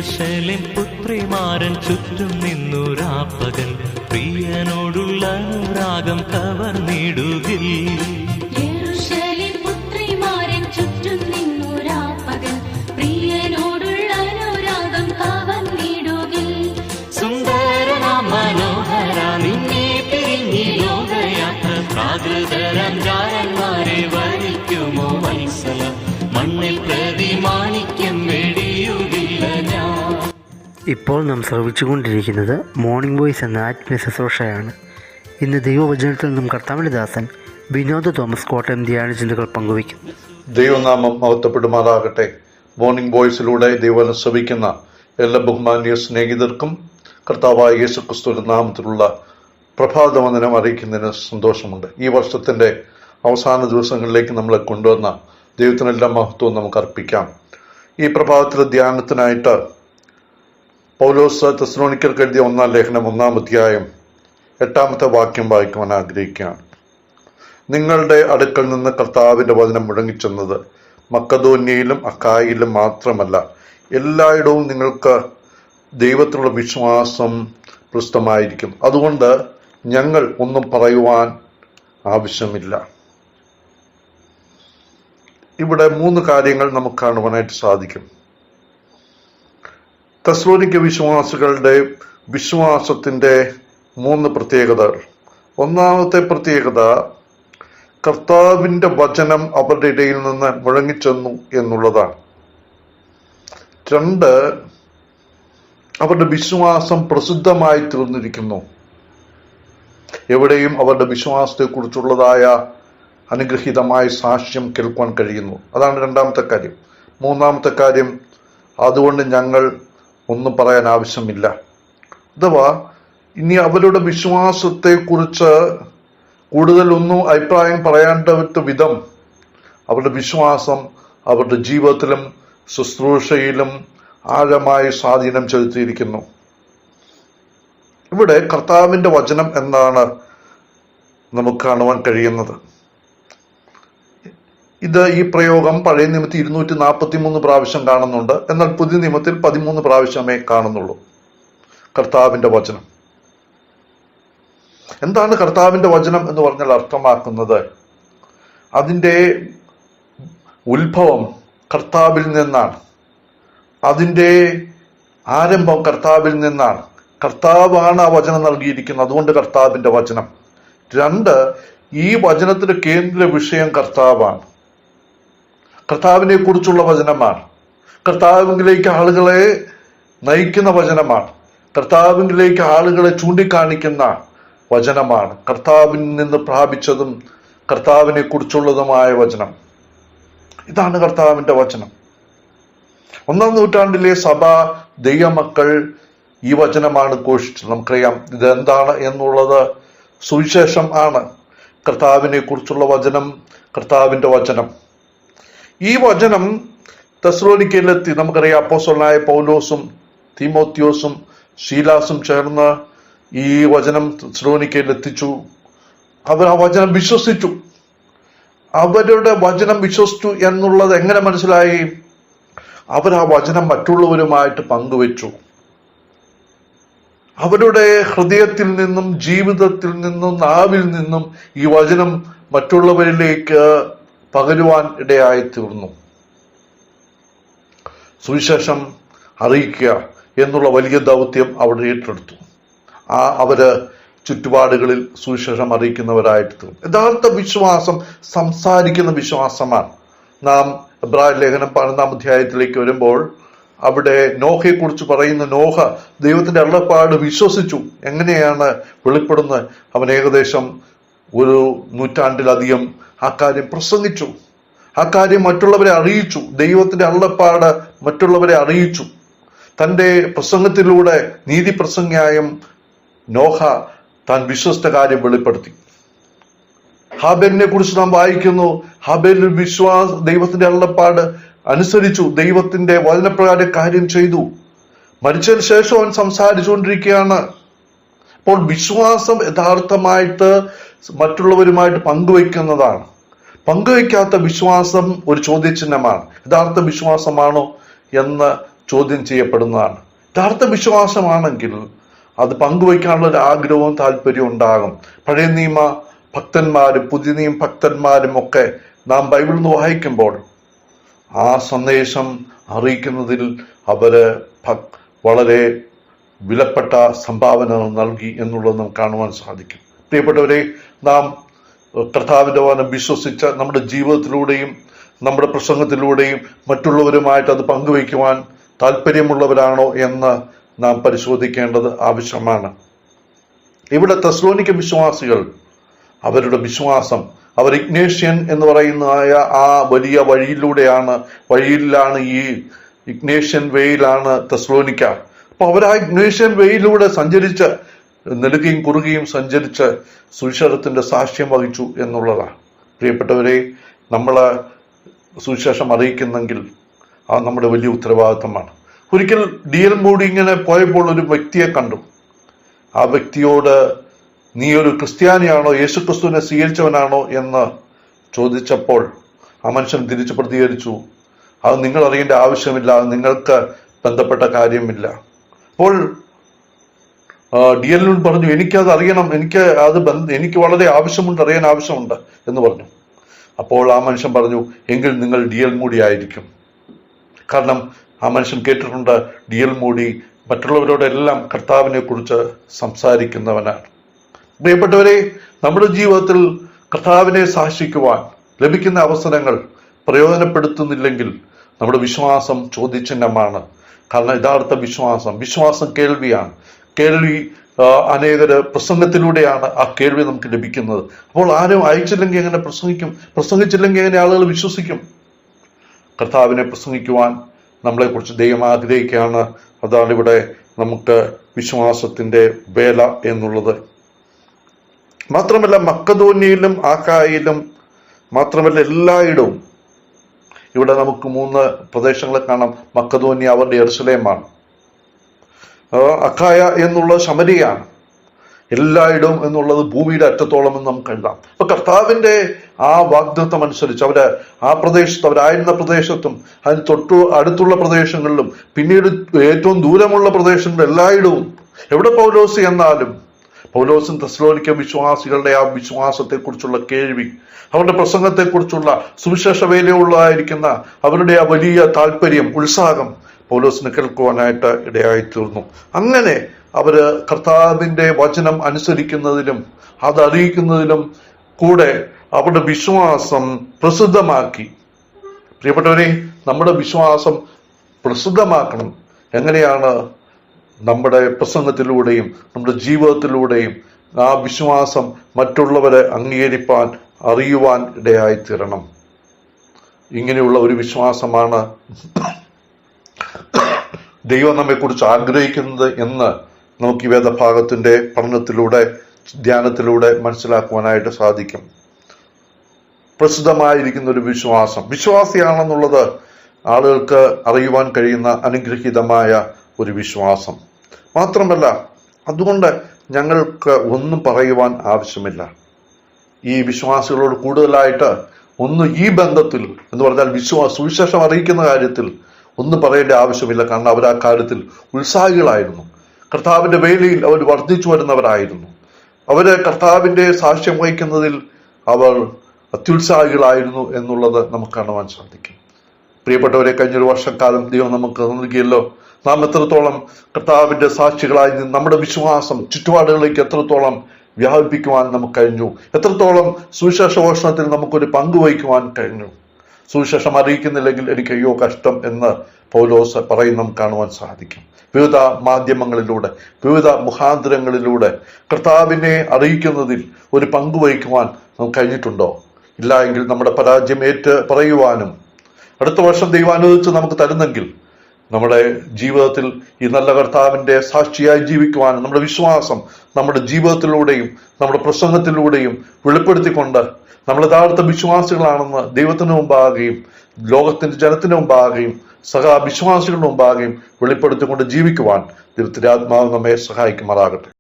യെരൂശലേം പുത്രിമാരൻ ചുറ്റും നിന്നു രാപ്പകൽ പ്രിയനോടുള്ള അനുരാഗം കവർന്നിടുകിൽ. യെരൂശലേം പുത്രിമാരൻ ചുറ്റും നിന്നു രാപ്പകൽ പ്രിയനോടുള്ള അനുരാഗം കവർന്നിടുകിൽ. സുന്ദരനാം മനോഹര നിന്നെ പിരിഞ്ഞി ലോകയാത്ര പ്രാകൃതരാം ജാരന്മാരെ വരിക്കുമോ വത്സല മണ്ണിൽ പ്രതിമാണിക്യം വെടിയുകില്ല ഞാൻ. ഇപ്പോൾ നാം ശ്രവിച്ചുകൊണ്ടിരിക്കുന്നത് മോർണിംഗ് വോയിസ് എന്ന ആത്മീയ ശുശ്രൂഷയാണ്. ഇന്ന് ദൈവവചനത്തിൽ നിന്നും കർത്താവിൻ്റെ ദാസൻ വിനോദ് തോമസ് കോട്ടയം ധ്യാനചിന്തകൾ പങ്കുവയ്ക്കും. ദൈവനാമം മഹത്വപ്പെടുമാറാകട്ടെ. മോർണിംഗ് വോയിസിലൂടെ ദൈവം ശ്രവിക്കുന്ന എല്ലാ ബഹുമാന്യ സ്നേഹിതർക്കും കർത്താവായ യേശു ക്രിസ്തുവിന്റെ നാമത്തിലുള്ള പ്രഭാതവന്ദനം അറിയിക്കുന്നതിന് സന്തോഷമുണ്ട്. ഈ വർഷത്തിന്റെ അവസാന ദിവസങ്ങളിലേക്ക് നമ്മളെ കൊണ്ടുവന്ന ദൈവത്തിനെല്ലാം മഹത്വം നമുക്ക് അർപ്പിക്കാം. ഈ പ്രഭാതത്തിലെ ധ്യാനത്തിനായിട്ട് പൗലോസ് തെസ്സലോനിക്കർക്ക് എഴുതിയ 1-ാം ലേഖനം 1-ാം അധ്യായം 8-ാമത്തെ വാക്യം വായിക്കുവാൻ ആഗ്രഹിക്കുകയാണ്. നിങ്ങളുടെ അടുക്കൽ നിന്ന് കർത്താവിന്റെ വചനം മുഴങ്ങിച്ചെന്നത് മക്കദോന്യയിലും അഖായിലും മാത്രമല്ല, എല്ലായിടവും നിങ്ങൾക്ക് ദൈവത്തിലുള്ള വിശ്വാസം പ്രസ്തുതമായിരിക്കും. അതുകൊണ്ട് ഞങ്ങൾ ഒന്നും പറയുവാൻ ആവശ്യമില്ല. ഇവിടെ 3 കാര്യങ്ങൾ നമുക്ക് കാണുവാനായിട്ട് സാധിക്കും. തെസ്സലോനിക്ക വിശ്വാസികളുടെ വിശ്വാസത്തിന്റെ 3 പ്രത്യേകതകൾ. ഒന്നാമത്തെ പ്രത്യേകത, കർത്താവിന്റെ വചനം അവരുടെ ഇടയിൽ നിന്ന് മുഴങ്ങിച്ചെന്നു എന്നുള്ളതാണ്. 2, അവരുടെ വിശ്വാസം പ്രസിദ്ധമായി തീർന്നിരിക്കുന്നു. എവിടെയും അവരുടെ വിശ്വാസത്തെക്കുറിച്ചുള്ളതായ അനുഗ്രഹീതമായ സാക്ഷ്യം കേൾക്കുവാൻ കഴിയുന്നു. അതാണ് 2-ാമത്തെ കാര്യം. 3-ാമത്തെ കാര്യം, അതുകൊണ്ട് ഞങ്ങൾ ഒന്നും പറയാൻ ആവശ്യമില്ല. അഥവാ ഇനി അവരുടെ വിശ്വാസത്തെ കുറിച്ച് കൂടുതലൊന്നും അഭിപ്രായം പറയാത്ത വിധം അവരുടെ വിശ്വാസം അവരുടെ ജീവിതത്തിലും ശുശ്രൂഷയിലും ആഴമായി സ്വാധീനം ചെലുത്തിയിരിക്കുന്നു. ഇവിടെ കർത്താവിന്റെ വചനം എന്നാണ് നമുക്ക് കാണുവാൻ കഴിയുന്നത്. ഈ പ്രയോഗം പഴയ നിയമത്തിൽ 243 പ്രാവശ്യം കാണുന്നുണ്ട്. എന്നാൽ പുതിയ നിയമത്തിൽ 13 പ്രാവശ്യമേ കാണുന്നുള്ളൂ. കർത്താവിന്റെ വചനം എന്താണ്? കർത്താവിന്റെ വചനം എന്ന് പറഞ്ഞാൽ അർത്ഥമാക്കുന്നത് അതിൻ്റെ ഉത്ഭവം കർത്താവിൽ നിന്നാണ്, അതിൻ്റെ ആരംഭം കർത്താവിൽ നിന്നാണ്. കർത്താവാണ് ആ വചനം നൽകിയിരിക്കുന്നത്, അതുകൊണ്ട് കർത്താവിന്റെ വചനം. 2, ഈ വചനത്തിന്റെ കേന്ദ്ര വിഷയം കർത്താവാണ്, കർത്താവിനെ കുറിച്ചുള്ള വചനമാണ്, കർത്താവിലേക്ക് ആളുകളെ നയിക്കുന്ന വചനമാണ്, കർത്താവിലേക്ക് ആളുകളെ ചൂണ്ടിക്കാണിക്കുന്ന വചനമാണ്, കർത്താവിൽ നിന്ന് പ്രാപിച്ചതും കർത്താവിനെ കുറിച്ചുള്ളതുമായ വചനം. ഇതാണ് കർത്താവിന്റെ വചനം. 1-ാം നൂറ്റാണ്ടിലെ സഭ ദൈവമക്കൾ ഈ വചനമാണ് ഘോഷിച്ചത്. നമുക്കറിയാം ഇതെന്താണ് എന്നുള്ളത്. സുവിശേഷം ആണ് കർത്താവിനെ കുറിച്ചുള്ള വചനം, കർത്താവിന്റെ വചനം. ഈ വചനം തെസ്സലോനിക്കയിലെത്തി. നമുക്കറിയാം അപ്പോസ്തലനായ പൗലോസും തീമോത്തിയോസും ശീലാസും ചേർന്ന് ഈ വചനം തെസ്സലോനിക്കയിൽ എത്തിച്ചു. അവർ ആ വചനം വിശ്വസിച്ചു. അവരുടെ വചനം വിശ്വസിച്ചു എന്നുള്ളത് എങ്ങനെ മനസ്സിലായി? അവർ ആ വചനം മറ്റുള്ളവരുമായിട്ട് പങ്കുവെച്ചു. അവരുടെ ഹൃദയത്തിൽ നിന്നും ജീവിതത്തിൽ നിന്നും നാവിൽ നിന്നും ഈ വചനം മറ്റുള്ളവരിലേക്ക് പകരുവാൻ ഇടയായി തീർന്നു. സുവിശേഷം അറിയിക്കുക എന്നുള്ള വലിയ ദൗത്യം അവിടെ ഏറ്റെടുത്തു. അവര് ചുറ്റുപാടുകളിൽ സുവിശേഷം അറിയിക്കുന്നവരായിട്ട് തീർന്നു. യഥാർത്ഥ വിശ്വാസം സംസാരിക്കുന്ന വിശ്വാസമാണ്. നാം എബ്രായ ലേഖനം 11-ാം അധ്യായത്തിലേക്ക് വരുമ്പോൾ അവിടെ നോഹയെ കുറിച്ച് പറയുന്ന, നോഹ ദൈവത്തിന്റെ അരുളപ്പാട് വിശ്വസിച്ചു. എങ്ങനെയാണ് വെളിപ്പെടുന്നത്? അവൻ ഏകദേശം 1 നൂറ്റാണ്ടിലധികം ആ കാര്യം പ്രസംഗിച്ചു, ആ കാര്യം മറ്റുള്ളവരെ അറിയിച്ചു. ദൈവത്തിന്റെ അരുളപ്പാട് മറ്റുള്ളവരെ അറിയിച്ചു. തന്റെ പ്രസംഗത്തിലൂടെ നീതി പ്രസംഗിയായും നോഹ താൻ വിശ്വസിച്ച കാര്യം വെളിപ്പെടുത്തി. ഹാബേലിനെ കുറിച്ച് നാം വായിക്കുന്നു. ഹാബേൽ ദൈവത്തിന്റെ അരുളപ്പാട് അനുസരിച്ചു, ദൈവത്തിന്റെ വചനപ്രകാരം കാര്യം ചെയ്തു. മരിച്ചതിന് ശേഷം അവൻ സംസാരിച്ചുകൊണ്ടിരിക്കുകയാണ്. അപ്പോൾ വിശ്വാസം യഥാർത്ഥമായിട്ട് മറ്റുള്ളവരുമായിട്ട് പങ്കുവയ്ക്കുന്നതാണ്. പങ്കുവയ്ക്കാത്ത വിശ്വാസം ഒരു ചോദ്യചിഹ്നമാണ്. യഥാർത്ഥ വിശ്വാസമാണോ എന്ന് ചോദ്യം ചെയ്യപ്പെടുന്നതാണ്. യഥാർത്ഥ വിശ്വാസമാണെങ്കിൽ അത് പങ്കുവയ്ക്കാനുള്ള ഒരു ആഗ്രഹവും താല്പര്യവും ഉണ്ടാകും. പഴയ നിയമ ഭക്തന്മാരും പുതിയ നിയമ ഭക്തന്മാരും ഒക്കെ നാം ബൈബിളിൽ നിന്ന് വായിക്കുമ്പോൾ ആ സന്ദേശം അറിയിക്കുന്നതിൽ അവര് വളരെ വിലപ്പെട്ട സംഭാവനകൾ നൽകി എന്നുള്ളത് നമുക്ക് കാണുവാൻ സാധിക്കും. പ്രിയപ്പെട്ടവരെ, നാം കർത്താവിന്റെ വചനം വിശ്വസിച്ച് നമ്മുടെ ജീവിതത്തിലൂടെയും നമ്മുടെ പ്രസംഗത്തിലൂടെയും മറ്റുള്ളവരുമായിട്ട് അത് പങ്കുവയ്ക്കുവാൻ താല്പര്യമുള്ളവരാണോ എന്ന് നാം പരിശോധിക്കേണ്ടത് ആവശ്യമാണ്. ഇവിടെ തെസ്സലോനിക്ക വിശ്വാസികൾ അവരുടെ വിശ്വാസം, അവർ ഇഗ്നേഷ്യൻ എന്ന് പറയുന്നതായ ആ വലിയ വഴിയിലാണ് ഈ ഇഗ്നേഷ്യൻ വേയിലാണ് തെസ്സലോനിക്ക. അപ്പൊ അവർ ആ ഇഗ്നേഷ്യൻ വേയിലൂടെ സഞ്ചരിച്ച് നെടുകയും കുറുകയും സഞ്ചരിച്ച് സുവിശേഷത്തിന്റെ സാക്ഷ്യം വഹിച്ചു എന്നുള്ളതാണ്. പ്രിയപ്പെട്ടവരെ, നമ്മള് സുവിശേഷം അറിയിക്കുന്നെങ്കിൽ അത് നമ്മുടെ വലിയ ഉത്തരവാദിത്തമാണ്. ഒരിക്കൽ D.L. മൂഡി ഇങ്ങനെ പോയപ്പോൾ ഒരു വ്യക്തിയെ കണ്ടു. ആ വ്യക്തിയോട് നീ ഒരു ക്രിസ്ത്യാനിയാണോ, യേശുക്രിസ്തുവിനെ സ്വീകരിച്ചവനാണോ എന്ന് ചോദിച്ചപ്പോൾ ആ മനുഷ്യൻ തിരിച്ചു പ്രതികരിച്ചു, അത് നിങ്ങൾ അറിയേണ്ട ആവശ്യമില്ല, അത് നിങ്ങൾക്ക് ബന്ധപ്പെട്ട കാര്യമില്ല. അപ്പോൾ D.L. പറഞ്ഞു, എനിക്കത് അറിയണം, എനിക്ക് വളരെ അറിയാൻ ആവശ്യമുണ്ട് എന്ന് പറഞ്ഞു. അപ്പോൾ ആ മനുഷ്യൻ പറഞ്ഞു, എങ്കിൽ നിങ്ങൾ D.L. മൂഡി ആയിരിക്കും. കാരണം ആ മനുഷ്യൻ കേട്ടിട്ടുണ്ട്, D.L. മൂഡി മറ്റുള്ളവരോടെല്ലാം കർത്താവിനെ കുറിച്ച് സംസാരിക്കുന്നവനാണ്. പ്രിയപ്പെട്ടവരെ, നമ്മുടെ ജീവിതത്തിൽ കർത്താവിനെ സാക്ഷിക്കുവാൻ ലഭിക്കുന്ന അവസരങ്ങൾ പ്രയോജനപ്പെടുത്തുന്നില്ലെങ്കിൽ നമ്മുടെ വിശ്വാസം ചോദ്യചിഹ്നമാണ്. കാരണം യഥാർത്ഥ വിശ്വാസം കേൾവിയാണ്. കേൾവി അനേകര് പ്രസംഗത്തിലൂടെയാണ് ആ കേൾവി നമുക്ക് ലഭിക്കുന്നത്. അപ്പോൾ ആരും അയച്ചില്ലെങ്കിൽ എങ്ങനെ പ്രസംഗിക്കും? പ്രസംഗിച്ചില്ലെങ്കിൽ എങ്ങനെ ആളുകൾ വിശ്വസിക്കും? കർത്താവിനെ പ്രസംഗിക്കുവാൻ നമ്മളെക്കുറിച്ച് ദൈവം ആഗ്രഹിക്കുകയാണ്. അതാണ് ഇവിടെ നമുക്ക് വിശ്വാസത്തിന്റെ വേല എന്നുള്ളത്. മാത്രമല്ല മക്കദോന്യയിലും ആഖായയിലും മാത്രമല്ല എല്ലായിടവും ഇവിടെ നമുക്ക് 3 പ്രദേശങ്ങളെ കാണാം. മക്കദോന്യ അവരുടെ യെരുശലേമാണ്, അഖായ എന്നുള്ളത് ശമരിയാണ്, എല്ലായിടവും എന്നുള്ളത് ഭൂമിയുടെ അറ്റത്തോളം എന്ന് നമുക്ക് എഴുതാം. അപ്പൊ കർത്താവിന്റെ ആ വാഗ്ദത്തം അനുസരിച്ച് അവരായിരുന്ന പ്രദേശത്തും അതിന് അടുത്തുള്ള പ്രദേശങ്ങളിലും പിന്നീട് ഏറ്റവും ദൂരമുള്ള പ്രദേശങ്ങളിലും എല്ലായിടവും എവിടെ പൗലോസ് എന്നാലും പൗലോസും തെസ്സലോനിക്ക വിശ്വാസികളുടെ ആ വിശ്വാസത്തെക്കുറിച്ചുള്ള കേൾവി, അവരുടെ പ്രസംഗത്തെക്കുറിച്ചുള്ള സുവിശേഷ വേലയുള്ളതായിരിക്കുന്ന അവരുടെ ആ വലിയ താല്പര്യം, ഉത്സാഹം പൗലോസിന് കേൾക്കുവാനായിട്ട് ഇടയായി തീർന്നു. അങ്ങനെ അവര് കർത്താവിന്റെ വചനം അനുസരിക്കുന്നതിലും അതറിയിക്കുന്നതിലും കൂടെ അവരുടെ വിശ്വാസം പ്രസിദ്ധമാക്കി. പ്രിയപ്പെട്ടവരെ, നമ്മുടെ വിശ്വാസം പ്രസിദ്ധമാക്കണം. എങ്ങനെയാണ്? നമ്മുടെ പ്രസംഗത്തിലൂടെയും നമ്മുടെ ജീവിതത്തിലൂടെയും ആ വിശ്വാസം മറ്റുള്ളവരെ അംഗീകരിപ്പാൻ അറിയുവാൻ ഇടയായിത്തീരണം. ഇങ്ങനെയുള്ള ഒരു വിശ്വാസമാണ് ദൈവം നമ്മെക്കുറിച്ച് ആഗ്രഹിക്കുന്നത് എന്ന് നമുക്ക് ഈ വേദഭാഗത്തിന്റെ പഠനത്തിലൂടെ ധ്യാനത്തിലൂടെ മനസ്സിലാക്കുവാനായിട്ട് സാധിക്കും. പ്രസിദ്ധമായിരിക്കുന്ന ഒരു വിശ്വാസിയാണെന്നുള്ളത് ആളുകൾക്ക് അറിയുവാൻ കഴിയുന്ന അനുഗ്രഹീതമായ ഒരു വിശ്വാസം. മാത്രമല്ല അതുകൊണ്ട് ഞങ്ങൾക്ക് ഒന്നും പറയുവാൻ ആവശ്യമില്ല. ഈ വിശ്വാസികളോട് കൂടുതലായിട്ട് ഈ ബന്ധത്തിൽ എന്ന് പറഞ്ഞാൽ സുവിശേഷം അറിയിക്കുന്ന കാര്യത്തിൽ ഒന്നും പറയേണ്ട ആവശ്യമില്ല. കാരണം അവർ ആ കാര്യത്തിൽ ഉത്സാഹികളായിരുന്നു. കർത്താവിന്റെ വേലയിൽ അവർ വർദ്ധിച്ചു വരുന്നവരായിരുന്നു. അവര് കർത്താവിന്റെ സാക്ഷ്യം വഹിക്കുന്നതിൽ അവർ അത്യുത്സാഹികളായിരുന്നു എന്നുള്ളത് നമുക്ക് കാണുവാൻ സാധിക്കും. പ്രിയപ്പെട്ടവരെ, കഴിഞ്ഞൊരു വർഷക്കാലം ദൈവം നമുക്ക് നൽകിയല്ലോ. നാം എത്രത്തോളം കർത്താവിന്റെ സാക്ഷികളായി നമ്മുടെ വിശ്വാസം ചുറ്റുപാടുകളിലേക്ക് എത്രത്തോളം വ്യാപിപ്പിക്കുവാൻ നമുക്ക് കഴിഞ്ഞു, എത്രത്തോളം സുവിശേഷ ഘോഷണത്തിൽ നമുക്കൊരു പങ്കുവഹിക്കുവാൻ കഴിഞ്ഞു. സുവിശേഷം അറിയിക്കുന്നില്ലെങ്കിൽ എനിക്ക് അയ്യോ കഷ്ടം എന്ന് പൗലോസ് പറയും നമുക്ക് കാണുവാൻ സാധിക്കും. വിവിധ മാധ്യമങ്ങളിലൂടെ വിവിധ മുഖാന്തരങ്ങളിലൂടെ കർത്താവിനെ അറിയിക്കുന്നതിൽ ഒരു പങ്കുവഹിക്കുവാൻ നമുക്ക് കഴിഞ്ഞിട്ടുണ്ടോ? ഇല്ല എങ്കിൽ നമ്മുടെ പരാജയം പറയുവാനും അടുത്ത വർഷം ദൈവം അനുവദിച്ച് നമുക്ക് തരുന്നെങ്കിൽ നമ്മുടെ ജീവിതത്തിൽ ഈ നല്ല കർത്താവിന്റെ സാക്ഷിയായി ജീവിക്കുവാനും നമ്മുടെ വിശ്വാസം നമ്മുടെ ജീവിതത്തിലൂടെയും നമ്മുടെ പ്രസംഗത്തിലൂടെയും വെളിപ്പെടുത്തിക്കൊണ്ട് നമ്മൾ യഥാർത്ഥ വിശ്വാസികളാണെന്ന് ദൈവത്തിന് മുമ്പാകുകയും ലോകത്തിന്റെ ജനത്തിന് മുമ്പാകുകയും വിശ്വാസികളുടെ മുമ്പാകുകയും വെളിപ്പെടുത്തിക്കൊണ്ട് ജീവിക്കുവാൻ ദൈവത്തിന്റെ ആത്മാവ് നമ്മെ സഹായിക്കുമാറാകട്ടെ.